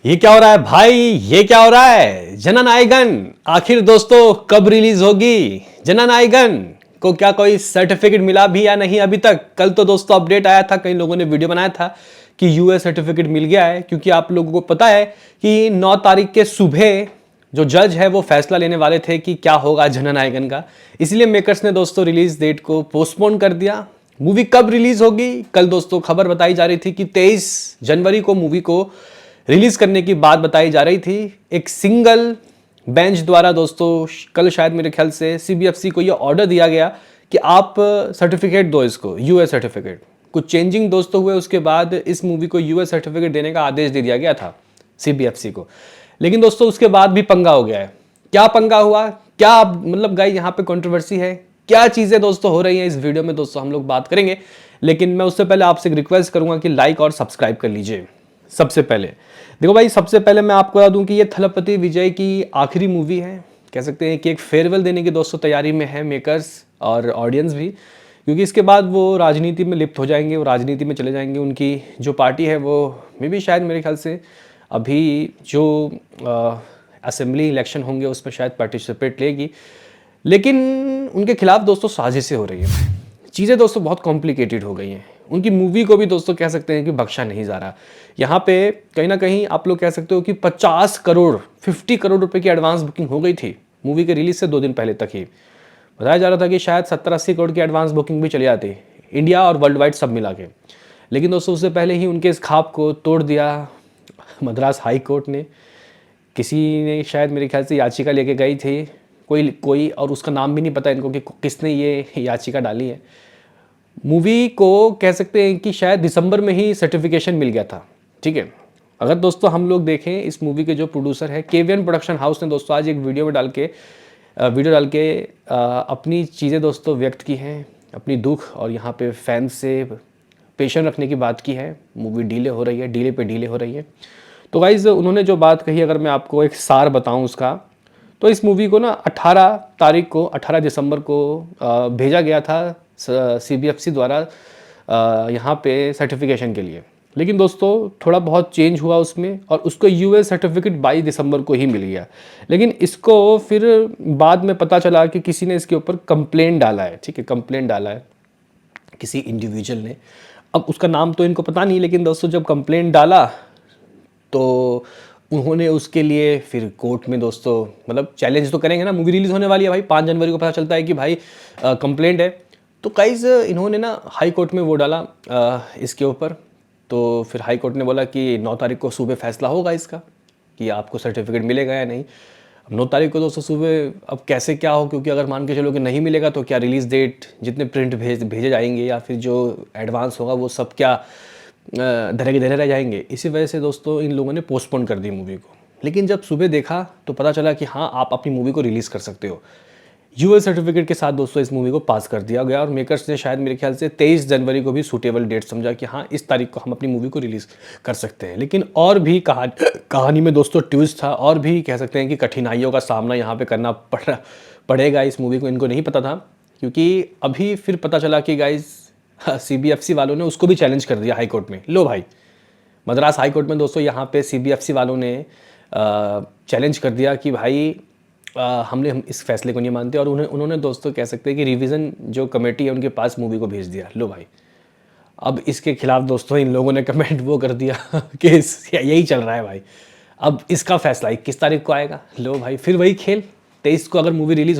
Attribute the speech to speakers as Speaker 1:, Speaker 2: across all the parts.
Speaker 1: ये क्या हो रहा है भाई? ये क्या हो रहा है? जननायकन आखिर दोस्तों कब रिलीज होगी? जननायकन को क्या कोई सर्टिफिकेट मिला भी या नहीं अभी तक? कल तो दोस्तों अपडेट आया था, कई लोगों ने वीडियो बनाया था कि यूएस सर्टिफिकेट मिल गया है, क्योंकि आप लोगों को पता है कि 9 तारीख के सुबह जो जज है वो फैसला लेने वाले थे कि क्या होगा जननायकन का। इसलिए मेकर्स ने दोस्तों रिलीज डेट को पोस्टपोन कर दिया। मूवी कब रिलीज होगी? कल दोस्तों खबर बताई जा रही थी कि 23 जनवरी को मूवी को रिलीज करने की बात बताई जा रही थी। एक सिंगल बेंच द्वारा दोस्तों कल शायद मेरे ख्याल से सीबीएफसी को यह ऑर्डर दिया गया कि आप सर्टिफिकेट दो इसको, यूएस सर्टिफिकेट। कुछ चेंजिंग दोस्तों हुए, उसके बाद इस मूवी को यूएस सर्टिफिकेट देने का आदेश दे दिया गया था सीबीएफसी को। लेकिन दोस्तों उसके बाद भी पंगा हो गया है। क्या पंगा हुआ, क्या मतलब गाइस यहाँ पे कंट्रोवर्सी है, क्या चीजें दोस्तों हो रही हैं, इस वीडियो में दोस्तों हम लोग बात करेंगे। लेकिन मैं उससे पहले आपसे एक रिक्वेस्ट करूंगा कि लाइक और सब्सक्राइब कर लीजिए। सबसे पहले देखो भाई, सबसे पहले मैं आपको बता दूं कि ये थलपति विजय की आखिरी मूवी है। कह सकते हैं कि एक फेयरवेल देने की दोस्तों तैयारी में है मेकर्स और ऑडियंस भी, क्योंकि इसके बाद वो राजनीति में लिप्त हो जाएंगे, वो राजनीति में चले जाएंगे। उनकी जो पार्टी है वो मे भी शायद मेरे ख्याल से अभी जो असेंबली इलेक्शन होंगे उसमें शायद पार्टिसिपेट लेगी। लेकिन उनके खिलाफ दोस्तों साजिशें हो रही हैं। चीज़ें दोस्तों बहुत कॉम्प्लिकेटेड हो गई हैं। उनकी मूवी को भी दोस्तों कह सकते हैं कि बख्शा नहीं जा रहा। यहाँ पे कहीं ना कहीं आप लोग कह सकते हो कि 50 करोड़ 50 करोड़ रुपए की एडवांस बुकिंग हो गई थी मूवी के रिलीज से 2 दिन पहले तक ही। बताया जा रहा था कि शायद 70-80 करोड़ की एडवांस बुकिंग भी चली जाती इंडिया और वर्ल्ड वाइड सब मिला के। लेकिन दोस्तों उससे पहले ही उनके इस ख्वाब को तोड़ दिया मद्रास हाई कोर्ट ने। किसी ने शायद मेरे ख्याल से याचिका लेके गई थी कोई और उसका नाम भी नहीं पता इनको कि किसने ये याचिका डाली है। मूवी को कह सकते हैं कि शायद दिसंबर में ही सर्टिफिकेशन मिल गया था। ठीक है, अगर दोस्तों हम लोग देखें इस मूवी के जो प्रोड्यूसर है केवीएन प्रोडक्शन हाउस ने दोस्तों आज एक वीडियो डाल के अपनी चीज़ें दोस्तों व्यक्त की हैं, अपनी दुख और यहाँ पे फैंस से पेशेंस रखने की बात की है। मूवी डिले हो रही है, डिले पे डिले हो रही है। तो गाइज उन्होंने जो बात कही, अगर मैं आपको एक सार बताऊं उसका, तो इस मूवी को ना 18 दिसंबर को भेजा गया था सीबीएफसी द्वारा यहाँ पे सर्टिफिकेशन के लिए। लेकिन दोस्तों थोड़ा बहुत चेंज हुआ उसमें और उसको यूएस सर्टिफिकेट 22 दिसंबर को ही मिल गया। लेकिन इसको फिर बाद में पता चला कि किसी ने इसके ऊपर कंप्लेंट डाला है। ठीक है, कंप्लेंट डाला है किसी इंडिविजुअल ने। अब उसका नाम तो इनको पता नहीं, लेकिन दोस्तों जब कंप्लेंट डाला तो उन्होंने उसके लिए फिर कोर्ट में दोस्तों मतलब चैलेंज तो करेंगे ना। मूवी रिलीज होने वाली है भाई, 5 जनवरी को पता चलता है कि भाई कंप्लेंट है। तो गाइस इन्होंने ना हाई कोर्ट में वो डाला इसके ऊपर। तो फिर हाई कोर्ट ने बोला कि 9 तारीख को सुबह फैसला होगा इसका कि आपको सर्टिफिकेट मिलेगा या नहीं। अब 9 तारीख को दोस्तों सुबह अब कैसे क्या हो, क्योंकि अगर मान के चलो कि नहीं मिलेगा तो क्या रिलीज़ डेट जितने प्रिंट भेजे जाएंगे या फिर जो एडवांस होगा वो सब क्या धरे के धरे रह जाएंगे। इसी वजह से दोस्तों इन लोगों ने पोस्टपोन कर दी मूवी को। लेकिन जब सुबह देखा तो पता चला कि हाँ, आप अपनी मूवी को रिलीज़ कर सकते हो। यूएस सर्टिफिकेट के साथ दोस्तों इस मूवी को पास कर दिया गया और मेकर्स ने शायद मेरे ख्याल से 23 जनवरी को भी सूटेबल डेट समझा कि हाँ, इस तारीख को हम अपनी मूवी को रिलीज़ कर सकते हैं। लेकिन और भी कहानी में दोस्तों ट्विस्ट था, और भी कह सकते हैं कि कठिनाइयों का सामना यहाँ पे करना पड़ेगा इस मूवी को। इनको नहीं पता था, क्योंकि अभी फिर पता चला कि गाइस सीबीएफसी वालों ने उसको भी चैलेंज कर दिया हाई कोर्ट में। लो भाई, मद्रास हाई कोर्ट में दोस्तों यहाँ पे सीबीएफसी वालों ने चैलेंज कर दिया कि भाई हम इस फैसले को नहीं मानते। और उन्होंने दोस्तों कह सकते हैं कि रिवीजन जो कमेटी है उनके पास मूवी को भेज दिया। लो भाई, अब इसके खिलाफ दोस्तों इन लोगों ने कमेंट वो कर दिया कि यही चल रहा है भाई, अब इसका फैसला 21 तारीख को आएगा। लो भाई, फिर वही खेल। 23 को अगर मूवी रिलीज़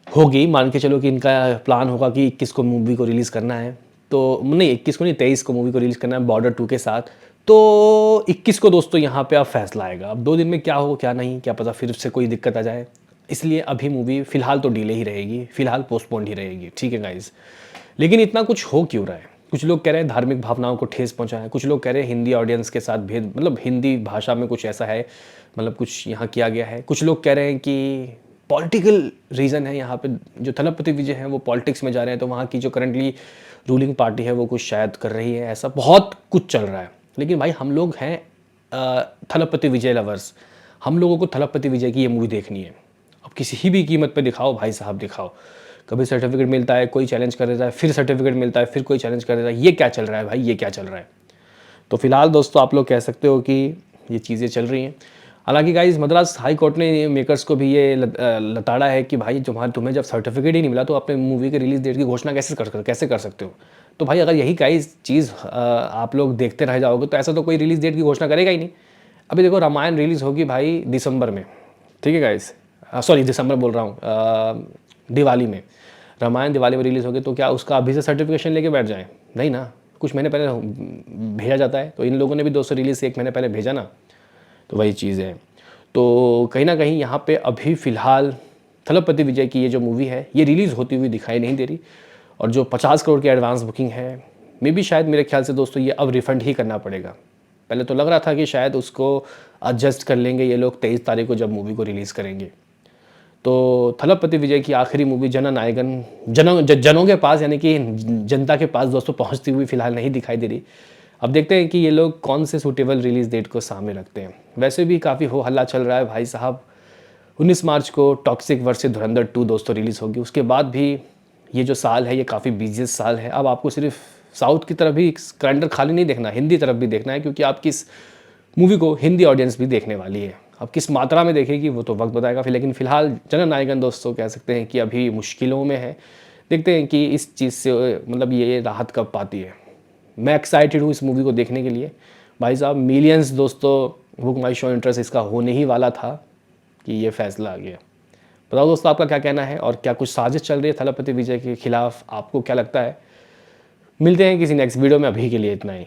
Speaker 1: होगी, मान के चलो कि इनका प्लान होगा कि 21 को मूवी को रिलीज़ करना है, तो नहीं 21 को नहीं 23 को मूवी को रिलीज़ करना है बॉर्डर 2 के साथ। तो 21 को दोस्तों यहाँ पे अब फैसला आएगा। अब 2 दिन में क्या हो क्या नहीं, क्या पता फिर से कोई दिक्कत आ जाए। इसलिए अभी मूवी फिलहाल तो डिले ही रहेगी, फिलहाल पोस्टपोन्ड ही रहेगी। ठीक है गाइज, लेकिन इतना कुछ हो क्यों रहा है? कुछ लोग कह रहे हैं धार्मिक भावनाओं को ठेस पहुँचा है, कुछ लोग कह रहे हैं हिंदी ऑडियंस के साथ भेद, मतलब हिंदी भाषा में कुछ ऐसा है, मतलब कुछ यहाँ किया गया है। कुछ लोग कह रहे हैं कि पॉलिटिकल रीज़न है, यहाँ पे जो थलपति विजय हैं वो पॉलिटिक्स में जा रहे हैं, तो वहाँ की जो करंटली रूलिंग पार्टी है वो कुछ शायद कर रही है। ऐसा बहुत कुछ चल रहा है। लेकिन भाई हम लोग हैं थलपति विजय लवर्स, हम लोगों को थलपति विजय की ये मूवी देखनी है। अब किसी भी कीमत पे दिखाओ भाई साहब, दिखाओ। कभी सर्टिफिकेट मिलता है, कोई चैलेंज कर देता है, फिर सर्टिफिकेट मिलता है, फिर कोई चैलेंज कर देता है। ये क्या चल रहा है भाई, ये क्या चल रहा है? तो फिलहाल दोस्तों आप लोग कह सकते हो कि ये चीज़ें चल रही हैं। हालांकि गाइस मद्रास हाई कोर्ट ने मेकर्स को भी ये लताड़ा है कि भाई तुम्हें जब सर्टिफिकेट ही नहीं मिला तो अपने मूवी के रिलीज़ डेट की घोषणा कैसे कर सकते हो। तो भाई अगर यही गाइस चीज़ आप लोग देखते रह जाओगे तो ऐसा तो कोई रिलीज़ डेट की घोषणा करेगा ही नहीं। अभी देखो रामायण रिलीज़ होगी भाई दिसंबर में, ठीक है गाइस, सॉरी दिसंबर बोल रहा हूँ, दिवाली में। रामायण दिवाली में रिलीज़ होगी तो क्या उसका अभी से सर्टिफिकेशन लेके बैठ जाएं? नहीं ना, कुछ महीने पहले भेजा जाता है। तो इन लोगों ने भी 200 रिलीज़ से 1 महीने पहले भेजा ना, तो वही चीज़ है। तो कहीं ना कहीं यहाँ पे अभी फ़िलहाल थलपति विजय की ये जो मूवी है ये रिलीज़ होती हुई दिखाई नहीं दे रही। और जो 50 करोड़ की एडवांस बुकिंग है मे बी शायद मेरे ख्याल से दोस्तों ये अब रिफ़ंड ही करना पड़ेगा। पहले तो लग रहा था कि शायद उसको एडजस्ट कर लेंगे ये लोग 23 तारीख को जब मूवी को रिलीज़ करेंगे। तो थलपति विजय की आखिरी मूवी जननायकन जनों के पास यानी कि जनता के पास दोस्तों पहुंचती हुई फ़िलहाल नहीं दिखाई दे रही। अब देखते हैं कि ये लोग कौन से सूटेबल रिलीज़ डेट को सामने रखते हैं। वैसे भी काफ़ी हो हल्ला चल रहा है भाई साहब। 19 मार्च को टॉक्सिक वर्सेस धुरंधर 2 दोस्तों रिलीज़ होगी। उसके बाद भी ये जो साल है ये काफ़ी बिजिएस्ट साल है। अब आपको सिर्फ साउथ की तरफ भी कैलेंडर खाली नहीं देखना, हिंदी तरफ भी देखना है, क्योंकि आपकी इस मूवी को हिंदी ऑडियंस भी देखने वाली है। अब किस मात्रा में देखेगी वो तो वक्त बताएगा फिर, लेकिन फ़िलहाल जननायकन दोस्तों कह सकते हैं कि अभी मुश्किलों में है। देखते हैं कि इस चीज़ से मतलब ये राहत कब पाती है। मैं एक्साइटेड हूँ इस मूवी को देखने के लिए भाई साहब। मिलियंस दोस्तों बुक माई शो इंटरेस्ट इसका होने ही वाला था कि ये फैसला आ गया। बताओ दोस्तों आपका क्या कहना है, और क्या कुछ साजिश चल रही है थलपति विजय के खिलाफ? आपको क्या लगता है? मिलते हैं किसी नेक्स्ट वीडियो में, अभी के लिए इतना ही।